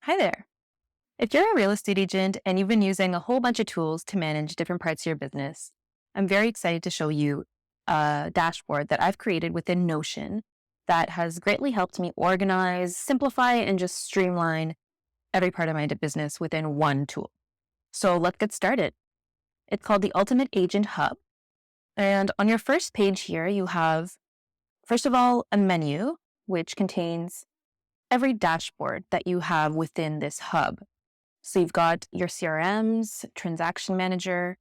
Hi there. If you're a real estate agent and you've been using a whole bunch of tools to manage different parts of your business, I'm very excited to show you a dashboard that I've created within Notion that has greatly helped me organize, simplify, and just streamline every part of my business within one tool. So let's get started. It's called the Ultimate Agent Hub. And on your first page here, you have, first of all, a menu, which contains every dashboard that you have within this hub. So you've got your CRMs, transaction manager,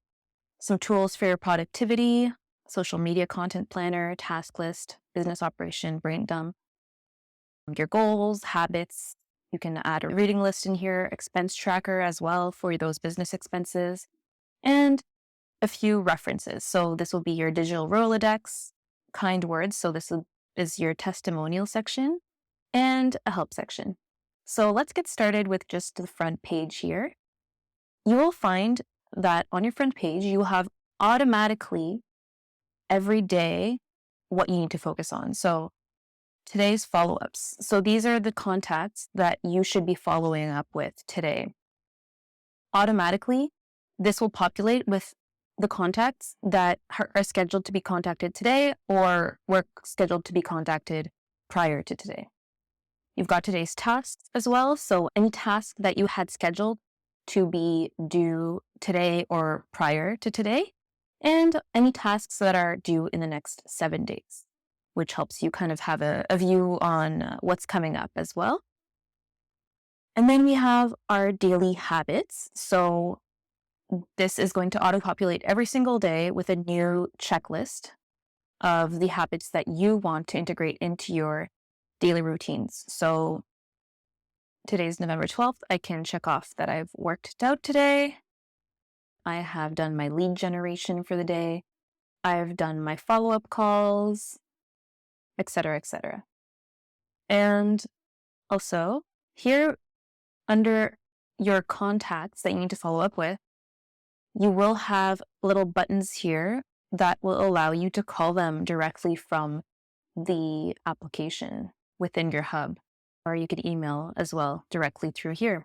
some tools for your productivity, social media content planner, task list, business operation, brain dump, your goals, habits. You can add a reading list in here, expense tracker as well for those business expenses, and a few references. So this will be your digital Rolodex, kind words. So is your testimonial section and a help section. So let's get started with just the front page here. You will find that on your front page, you have automatically every day what you need to focus on. So today's follow-ups. So these are the contacts that you should be following up with today. Automatically, this will populate with the contacts that are scheduled to be contacted today or were scheduled to be contacted prior to today. You've got today's tasks as well. So any task that you had scheduled to be due today or prior to today, and any tasks that are due in the next 7 days, which helps you kind of have a view on what's coming up as well. And then we have our daily habits. So this is going to auto-populate every single day with a new checklist of the habits that you want to integrate into your daily routines. So today's November 12th. I can check off that I've worked out today. I have done my lead generation for the day. I've done my follow-up calls, etc., etc. And also here under your contacts that you need to follow up with, you will have little buttons here that will allow you to call them directly from the application within your hub, or you could email as well directly through here.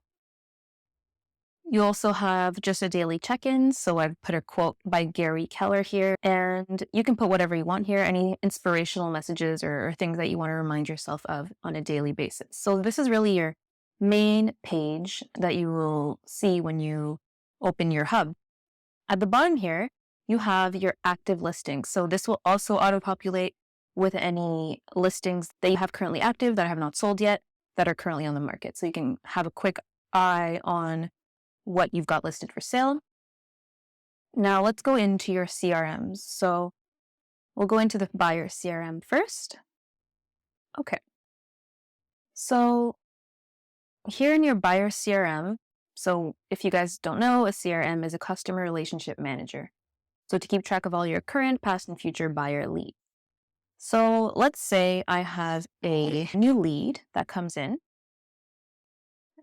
You also have just a daily check-in. So I've put a quote by Gary Keller here, and you can put whatever you want here, any inspirational messages or things that you want to remind yourself of on a daily basis. So this is really your main page that you will see when you open your hub. At the bottom here, you have your active listings. So this will also auto-populate with any listings that you have currently active that have not sold yet, that are currently on the market. So you can have a quick eye on what you've got listed for sale. Now let's go into your CRMs. So we'll go into the buyer CRM first. Okay. So here in your buyer CRM, so if you guys don't know, a CRM is a customer relationship manager. So to keep track of all your current, past, and future buyer leads. So let's say I have a new lead that comes in.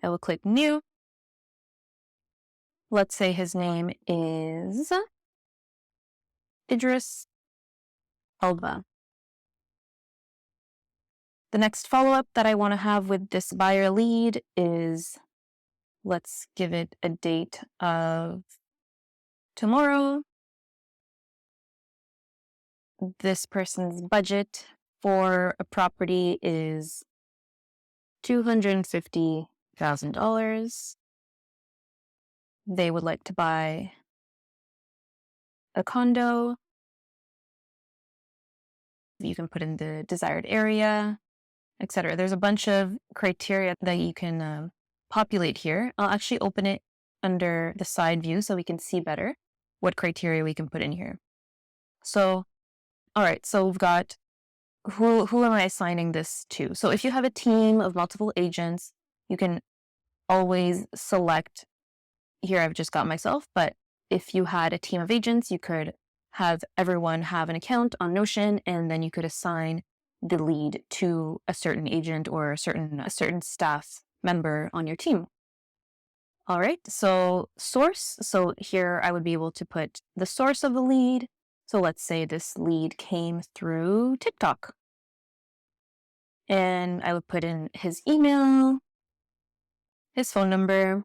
I will click new. Let's say his name is Idris Alba. The next follow-up that I want to have with this buyer lead is, let's give it a date of tomorrow. This person's budget for a property is $250,000. They would like to buy a condo. You can put in the desired area, etc. There's a bunch of criteria that you can populate here. I'll actually open it under the side view so we can see better what criteria we can put in here. So, all right, so we've got who am I assigning this to? So if you have a team of multiple agents, you can always select, here I've just got myself, but if you had a team of agents, you could have everyone have an account on Notion, and then you could assign the lead to a certain agent or a certain staff member on your team. All right, so source. So here I would be able to put the source of the lead. So let's say this lead came through TikTok. And I would put in his email his phone number.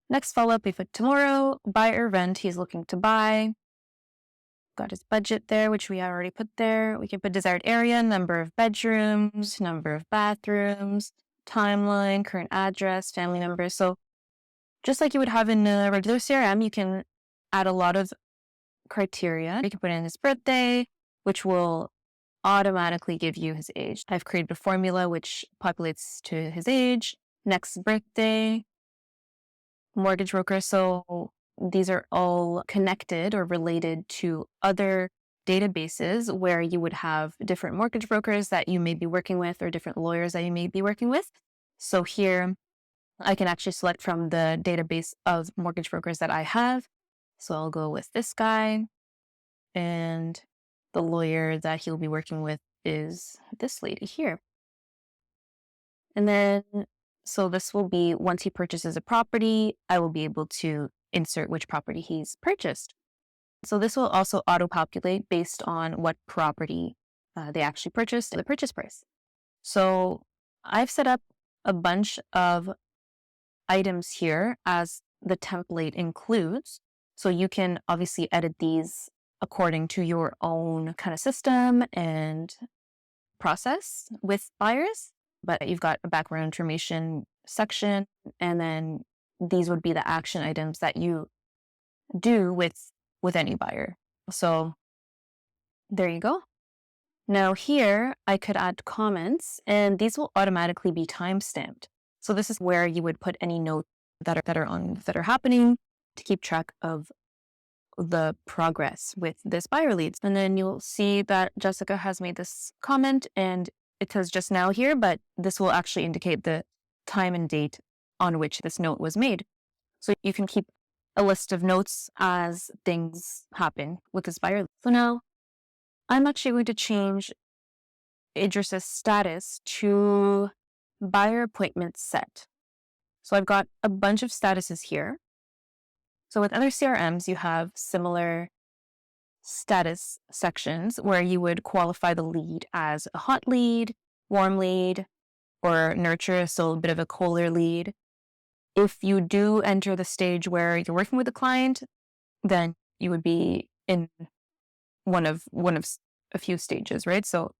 Next follow-up, we put tomorrow, buy or rent, he's looking to buy. Got his budget there, which we already put there. We can put desired area, number of bedrooms, number of bathrooms, timeline, current address, family members. So just like you would have in a regular CRM, you can add a lot of criteria. You can put in his birthday, which will automatically give you his age. I've created a formula which populates to his age, next birthday, mortgage broker. So these are all connected or related to other databases where you would have different mortgage brokers that you may be working with or different lawyers that you may be working with. So here I can actually select from the database of mortgage brokers that I have. So I'll go with this guy, and the lawyer that he'll be working with is this lady here. And then, so this will be once he purchases a property, I will be able to insert which property he's purchased. So this will also auto-populate based on what property they actually purchased and the purchase price. So I've set up a bunch of items here as the template includes. So you can obviously edit these according to your own kind of system and process with buyers. But you've got a background information section, and then these would be the action items that you do with any buyer. So there you go. Now here I could add comments, and these will automatically be timestamped. So this is where you would put any notes that are happening to keep track of the progress with this buyer leads. And then you'll see that Jessica has made this comment, and it says just now here, but this will actually indicate the time and date on which this note was made. So you can keep a list of notes as things happen with this buyer. So now I'm actually going to change Idris's status to buyer appointment set. So I've got a bunch of statuses here. So with other CRMs, you have similar status sections where you would qualify the lead as a hot lead, warm lead, or nurture, so a bit of a colder lead. If you do enter the stage where you're working with a client, then you would be in one of a few stages, right? So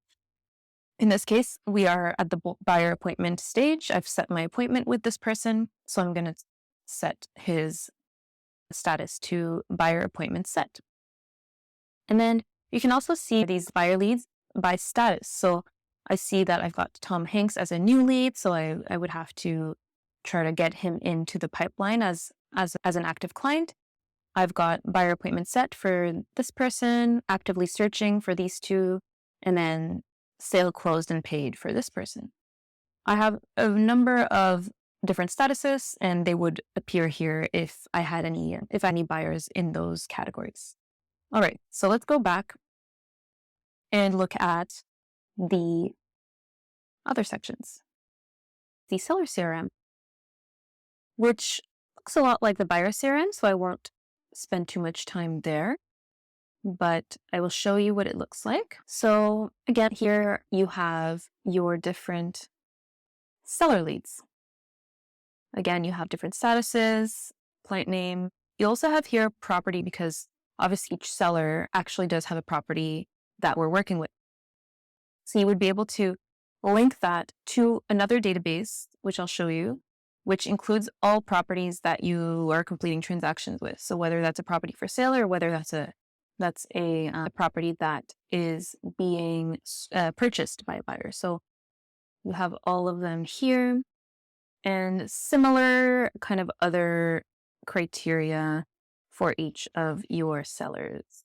in this case, we are at the buyer appointment stage. I've set my appointment with this person, so I'm going to set his status to buyer appointment set. And then you can also see these buyer leads by status. So I see that I've got Tom Hanks as a new lead, so I would have to try to get him into the pipeline as an active client. I've got buyer appointment set for this person, actively searching for these two, and then sale closed and paid for this person. I have a number of different statuses, and they would appear here if any buyers in those categories. All right, so let's go back and look at the other sections. The seller CRM, which looks a lot like the buyer CRM, so I won't spend too much time there, but I will show you what it looks like. So again, here you have your different seller leads. Again, you have different statuses, client name. You also have here property, because obviously each seller actually does have a property that we're working with. So you would be able to link that to another database, which I'll show you, which includes all properties that you are completing transactions with. So whether that's a property for sale or whether that's a property that is being purchased by a buyer. So you have all of them here, and similar kind of other criteria for each of your sellers.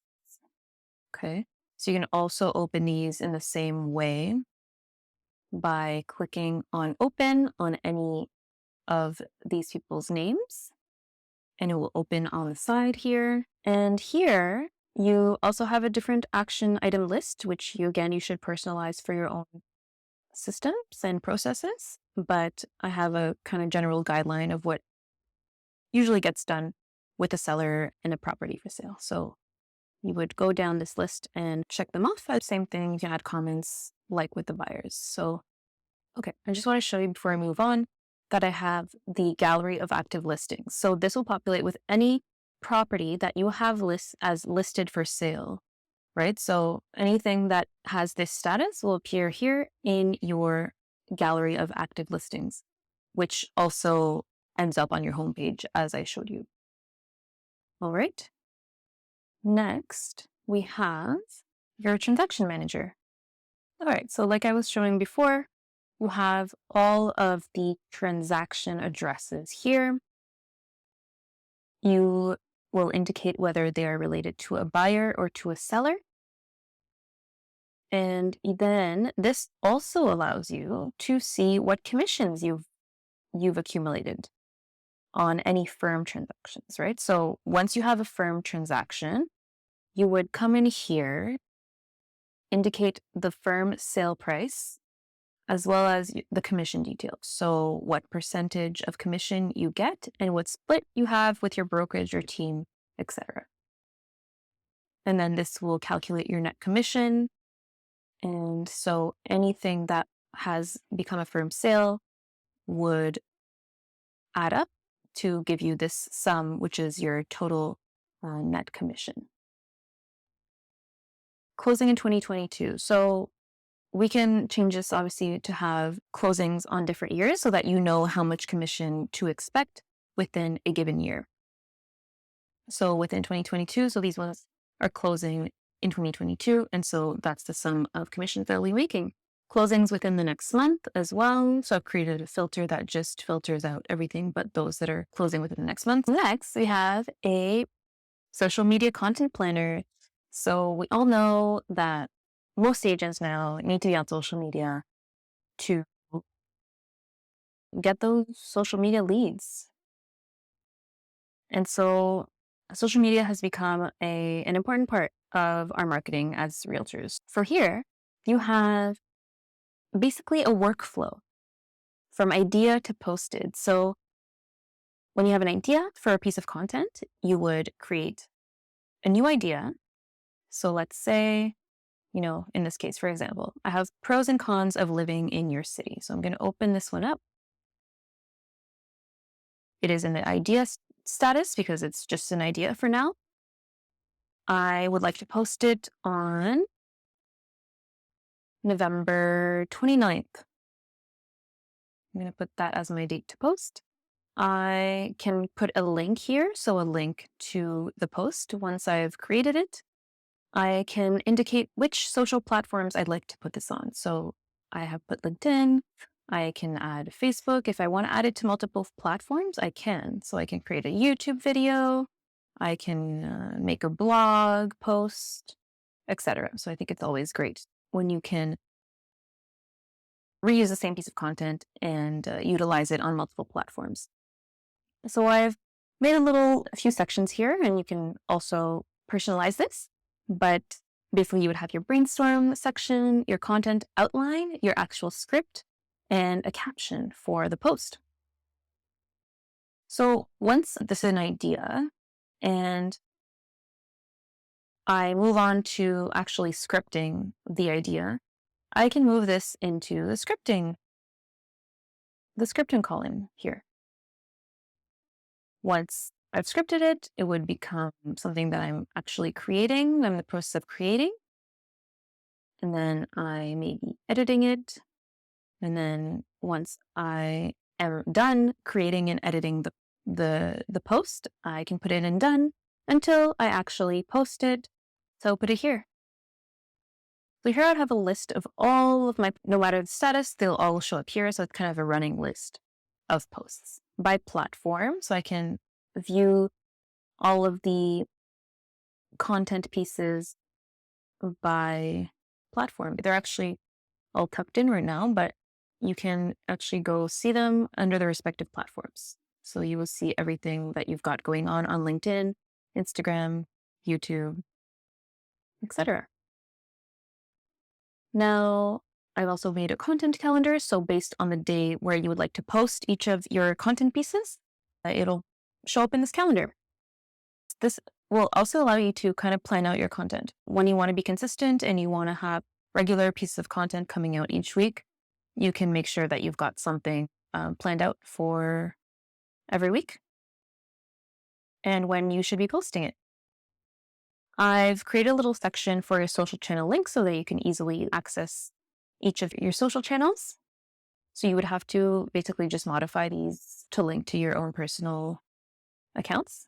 Okay, so you can also open these in the same way by clicking on open on any of these people's names, and it will open on the side here. And here you also have a different action item list, which you should personalize for your own systems and processes. But I have a kind of general guideline of what usually gets done with a seller and a property for sale. So you would go down this list and check them off. Same thing, you can add comments like with the buyers. So, okay, I just want to show you before I move on that I have the gallery of active listings. So this will populate with any property that you have as listed for sale, right? So anything that has this status will appear here in your gallery of active listings, which also ends up on your homepage as I showed you. All right. Next, we have your transaction manager. All right. So like I was showing before, you have all of the transaction addresses here. You will indicate whether they are related to a buyer or to a seller. And then this also allows you to see what commissions you've accumulated on any firm transactions, right? So once you have a firm transaction, you would come in here, indicate the firm sale price, as well as the commission details. So what percentage of commission you get and what split you have with your brokerage or team, etc. And then this will calculate your net commission. And so anything that has become a firm sale would add up to give you this sum, which is your total net commission. Closing in 2022. So we can change this obviously to have closings on different years so that you know how much commission to expect within a given year. So within 2022, so these ones are closing in 2022. And so that's the sum of commissions that we'll be making. Closings within the next month as well. So I've created a filter that just filters out everything but those that are closing within the next month. Next, we have a social media content planner. So we all know that most agents now need to be on social media to get those social media leads. And so social media has become an important part of our marketing as realtors. For here, you have basically a workflow from idea to posted. So when you have an idea for a piece of content, you would create a new idea. So let's say, in this case, for example, I have pros and cons of living in your city. So I'm going to open this one up. It is in the idea status because it's just an idea for now. I would like to post it on November 29th. I'm going to put that as my date to post. I can put a link here. So a link to the post once I've created it. I can indicate which social platforms I'd like to put this on. So I have put LinkedIn. I can add Facebook. If I want to add it to multiple platforms, I can. So I can create a YouTube video. I can make a blog post, etc. So I think it's always great when you can reuse the same piece of content and utilize it on multiple platforms. So I've made a few sections here, and you can also personalize this. But basically, you would have your brainstorm section, your content outline, your actual script, and a caption for the post. So once this is an idea and I move on to actually scripting the idea, I can move this into the scripting column here. Once I've scripted it, it would become something that I'm actually creating. I'm in the process of creating. And then I may be editing it. And then once I am done creating and editing the post, I can put it in done until I actually post it. So I'll put it here. So here I'd have a list of all of my, no matter the status, they'll all show up here. So it's kind of a running list of posts by platform. So I can view all of the content pieces by platform. They're actually all tucked in right now, but you can actually go see them under the respective platforms. So you will see everything that you've got going on LinkedIn, Instagram, YouTube, etc. Now, I've also made a content calendar. So based on the day where you would like to post each of your content pieces, it'll show up in this calendar. This will also allow you to kind of plan out your content. When you want to be consistent and you want to have regular pieces of content coming out each week, you can make sure that you've got something planned out for every week and when you should be posting it. I've created a little section for your social channel links so that you can easily access each of your social channels. So you would have to basically just modify these to link to your own personal accounts.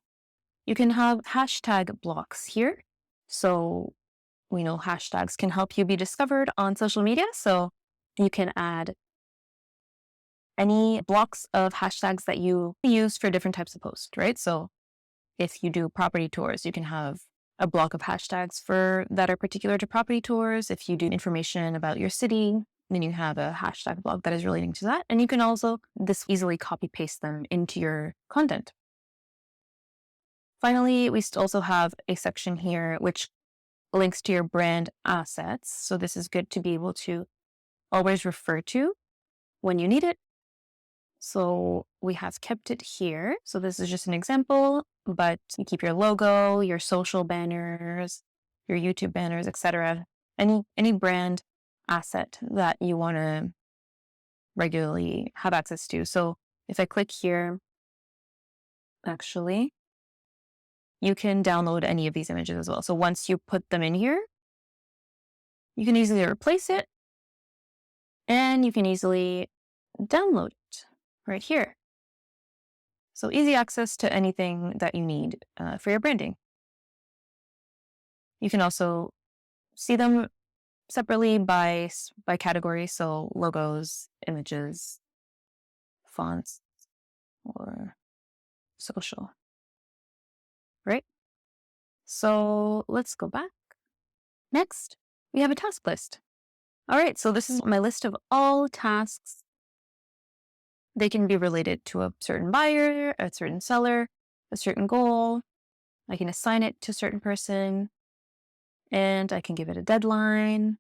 You can have hashtag blocks here. So we know hashtags can help you be discovered on social media. So you can add any blocks of hashtags that you use for different types of posts, right? So if you do property tours, you can have a block of hashtags for that are particular to property tours. If you do information about your city, then you have a hashtag block that is relating to that. And you can also this easily copy paste them into your content. Finally, we also have a section here which links to your brand assets. So this is good to be able to always refer to when you need it. So we have kept it here. So this is just an example, but you keep your logo, your social banners, your YouTube banners, etc. Any brand asset that you want to regularly have access to. So if I click here, actually, you can download any of these images as well. So once you put them in here, you can easily replace it and you can easily download it right here. So easy access to anything that you need for your branding. You can also see them separately by category, so logos, images, fonts, or social, right? So let's go back. Next, we have a task list. All right, so this is my list of all tasks. They can be related to a certain buyer, a certain seller, a certain goal. I can assign it to a certain person, and I can give it a deadline,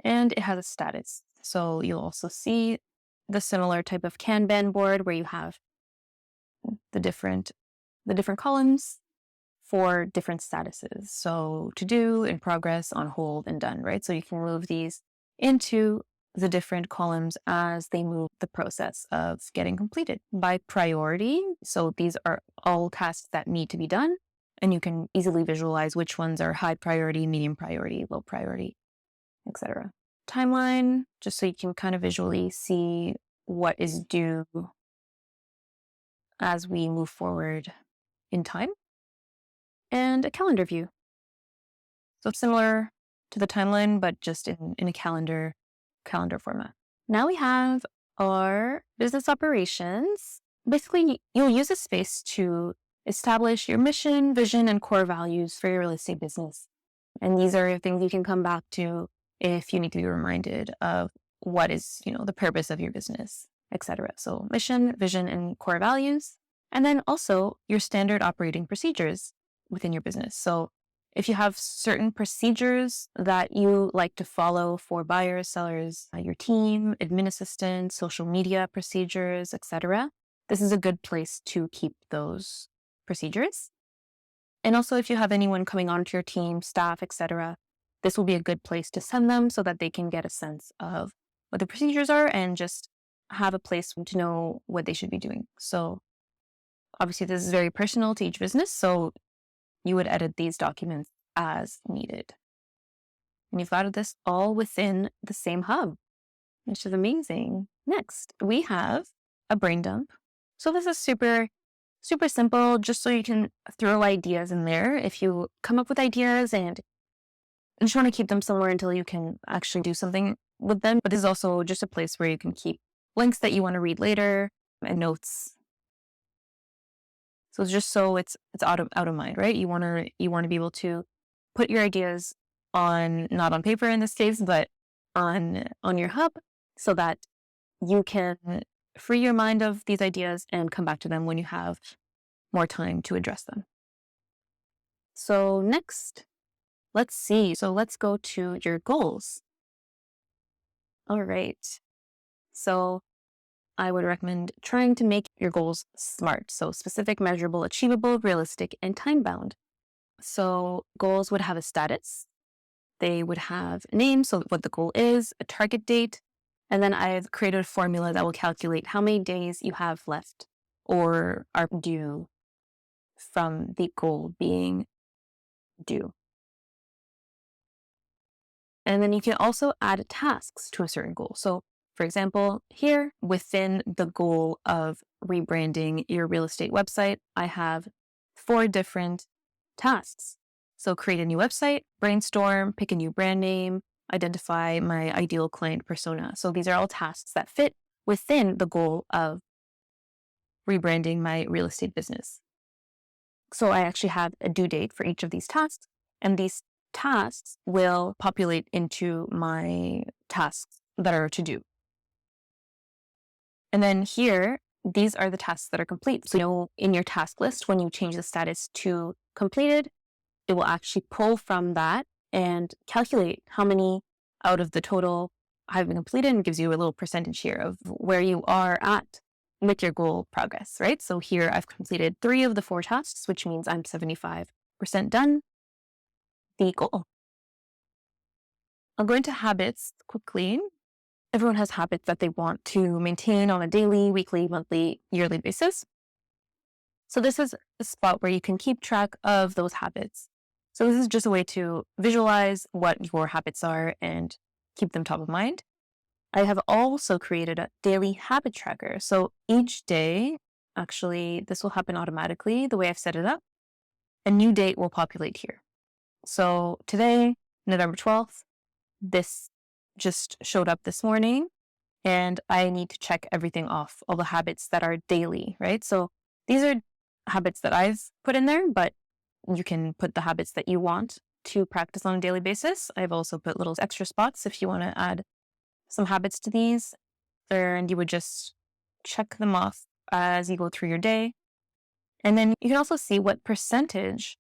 and it has a status. So you'll also see the similar type of Kanban board where you have the different columns for different statuses. So to do, in progress, on hold, and done, right? So you can move these into the different columns as they move the process of getting completed by priority. So these are all tasks that need to be done, and you can easily visualize which ones are high priority, medium priority, low priority, etc. Timeline, just so you can kind of visually see what is due as we move forward in time, and a calendar view. So similar to the timeline, but just in a calendar format. Now we have our business operations. Basically, you'll use this space to establish your mission, vision, and core values for your real estate business. And these are things you can come back to if you need to be reminded of what is, the purpose of your business, etc. So mission, vision, and core values. And then also your standard operating procedures within your business. So if you have certain procedures that you like to follow for buyers, sellers, your team, admin assistants, social media procedures, etc., this is a good place to keep those procedures. And also if you have anyone coming onto your team, staff, etc., this will be a good place to send them so that they can get a sense of what the procedures are and just have a place to know what they should be doing. So obviously this is very personal to each business, so you would edit these documents as needed. And you've got this all within the same hub, which is amazing. Next, we have a brain dump. So this is super simple, just so you can throw ideas in there. If you come up with ideas and you just want to keep them somewhere until you can actually do something with them. But this is also just a place where you can keep links that you want to read later and notes. So it's just so it's out of mind, right? You want to be able to put your ideas on, not on paper in this case, but on your hub, so that you can free your mind of these ideas and come back to them when you have more time to address them. So next, let's see. So let's go to your goals. All right. So I would recommend trying to make your goals SMART. So specific, measurable, achievable, realistic, and time-bound. So goals would have a status. They would have a name, so what the goal is, a target date, And then I've created a formula that will calculate how many days you have left or are due from the goal being due. And then you can also add tasks to a certain goal. So, for example, here within the goal of rebranding your real estate website, I have 4 different tasks. So, create a new website, brainstorm, pick a new brand name, identify my ideal client persona. So, these are all tasks that fit within the goal of rebranding my real estate business. So, I actually have a due date for each of these tasks, and these tasks will populate into my tasks that are to do. And then here, these are the tasks that are complete. So, in your task list, when you change the status to completed, it will actually pull from that and calculate how many out of the total have been completed and gives you a little percentage here of where you are at with your goal progress, right? So here I've completed 3 of the 4 tasks, which means I'm 75% done the goal. I'll go into habits quickly. Everyone has habits that they want to maintain on a daily, weekly, monthly, yearly basis. So this is a spot where you can keep track of those habits. So this is just a way to visualize what your habits are and keep them top of mind. I have also created a daily habit tracker. So each day, actually, this will happen automatically the way I've set it up. A new date will populate here. So today, November 12th, this just showed up this morning, and I need to check everything off, all the habits that are daily, right? So these are habits that I've put in there, but you can put the habits that you want to practice on a daily basis. I've also put little extra spots if you want to add some habits to these, and you would just check them off as you go through your day. And then you can also see what percentage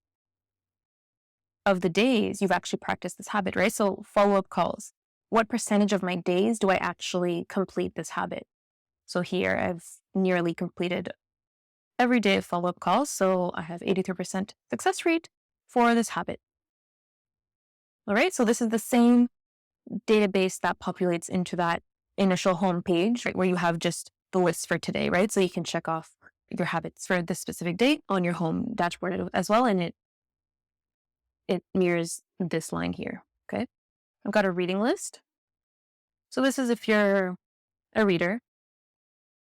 of the days you've actually practiced this habit, right? So follow-up calls. What percentage of my days do I actually complete this habit? So here I've nearly completed every day of follow-up calls. So I have 83% success rate for this habit. All right. So this is the same database that populates into that initial homepage, right, where you have just the list for today, right? So you can check off your habits for this specific date on your home dashboard as well. And it mirrors this line here. Okay. I've got a reading list. So this is if you're a reader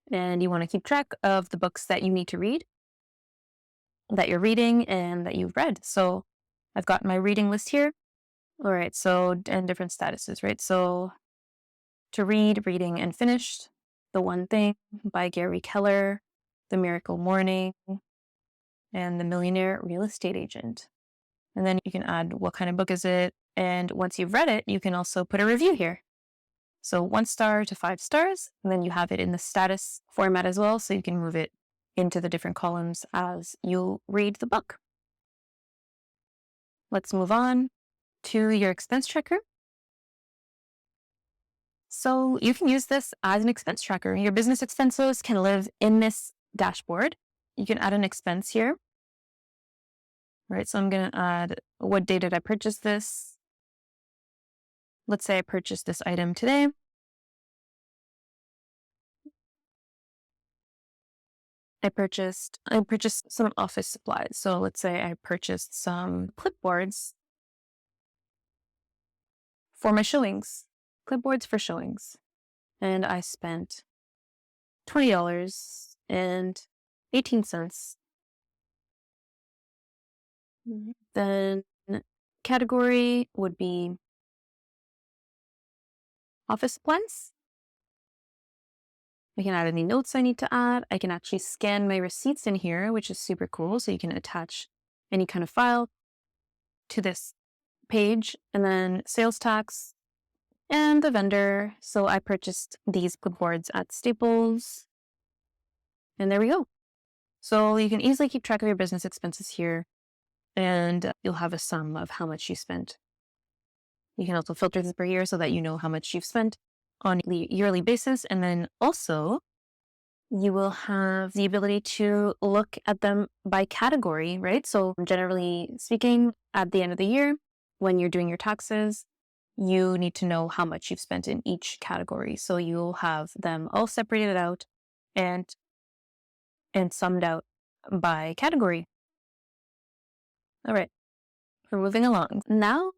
and you want to keep track of the books that you need to read, that you're reading and that you've read. So I've got my reading list here. All right. So, and different statuses, right? So to read, reading, and finished, The One Thing by Gary Keller, The Miracle Morning, and The Millionaire Real Estate Agent. And then you can add what kind of book is it. And once you've read it, you can also put a review here. So 1 star to 5 stars, and then you have it in the status format as well. So you can move it into the different columns as you read the book. Let's move on to your expense tracker. So you can use this as an expense tracker. Your business expenses can live in this dashboard. You can add an expense here. Right, so I'm going to add, what day did I purchase this? Let's say I purchased this item today. I purchased some office supplies. So let's say I purchased some clipboards for my showings, clipboards for showings. And I spent $20.18. Then category would be office supplies. I can add any notes I need to add. I can actually scan my receipts in here, which is super cool. So you can attach any kind of file to this page, and then sales tax and the vendor. So I purchased these clipboards at Staples, and there we go. So you can easily keep track of your business expenses here, and you'll have a sum of how much you spent. You can also filter this per year so that you know how much you've spent on a yearly basis. And then also you will have the ability to look at them by category, right? So generally speaking, at the end of the year, when you're doing your taxes, you need to know how much you've spent in each category. So you'll have them all separated out and summed out by category. All right, we're moving along. Now,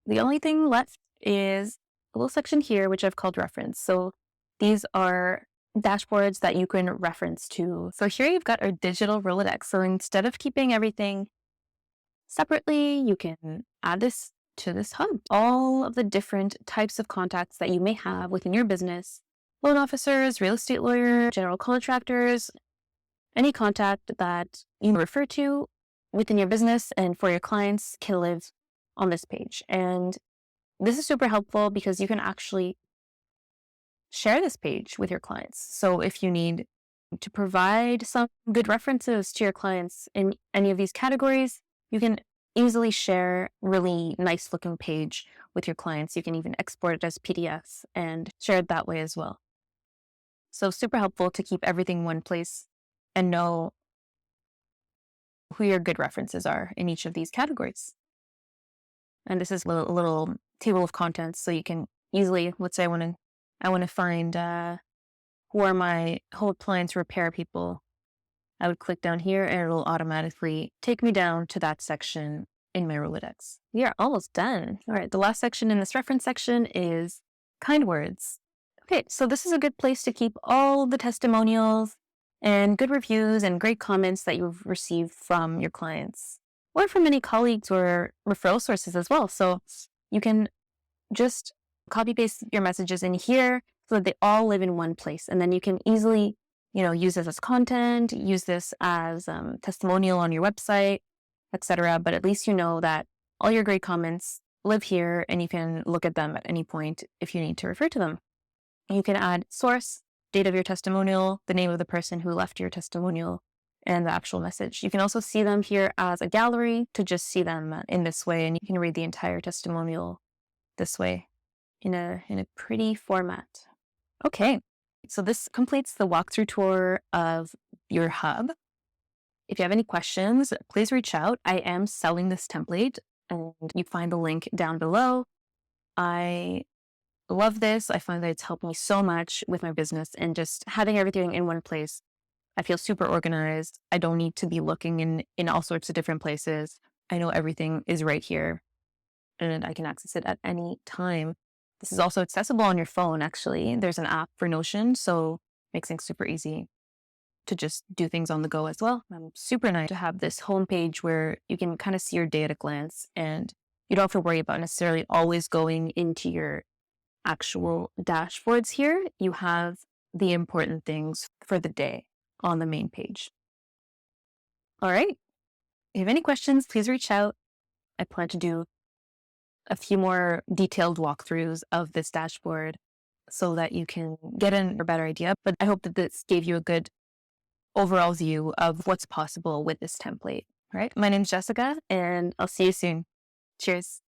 the only thing left is a little section here, which I've called reference. So these are dashboards that you can reference to. So here you've got our digital Rolodex. So instead of keeping everything separately, you can add this to this hub. All of the different types of contacts that you may have within your business, loan officers, real estate lawyers, general contractors, any contact that you refer to within your business and for your clients can live on this page. And this is super helpful because you can actually share this page with your clients. So if you need to provide some good references to your clients in any of these categories, you can easily share really nice looking page with your clients. You can even export it as PDFs and share it that way as well. So super helpful to keep everything in one place and know who your good references are in each of these categories. And this is a little table of contents, so you can easily, let's say I want to find who are my home appliance repair people. I would click down here and it'll automatically take me down to that section in my Rolodex. We are almost done. All right, the last section in this reference section is kind words. Okay, so this is a good place to keep all the testimonials and good reviews and great comments that you've received from your clients or from any colleagues or referral sources as well. So you can just copy paste your messages in here so that they all live in one place. And then you can easily, use this as content, use this as testimonial on your website, etc. But at least you know that all your great comments live here and you can look at them at any point if you need to refer to them. You can add source, date of your testimonial, the name of the person who left your testimonial, and the actual message. You can also see them here as a gallery to just see them in this way, and you can read the entire testimonial this way in a pretty format. Okay, so this completes the walkthrough tour of your hub. If you have any questions, please reach out. I am selling this template, and you find the link down below. I love this. I find that it's helped me so much with my business and just having everything in one place. I feel super organized. I don't need to be looking in all sorts of different places. I know everything is right here and I can access it at any time. This is also accessible on your phone, actually. There's an app for Notion, so it makes things super easy to just do things on the go as well. Super nice to have this homepage where you can kind of see your day at a glance and you don't have to worry about necessarily always going into your actual dashboards here. You have the important things for the day on the main page. All right. If you have any questions, please reach out. I plan to do a few more detailed walkthroughs of this dashboard so that you can get a better idea. But I hope that this gave you a good overall view of what's possible with this template. All right. My name's Jessica, and I'll see you soon. Cheers.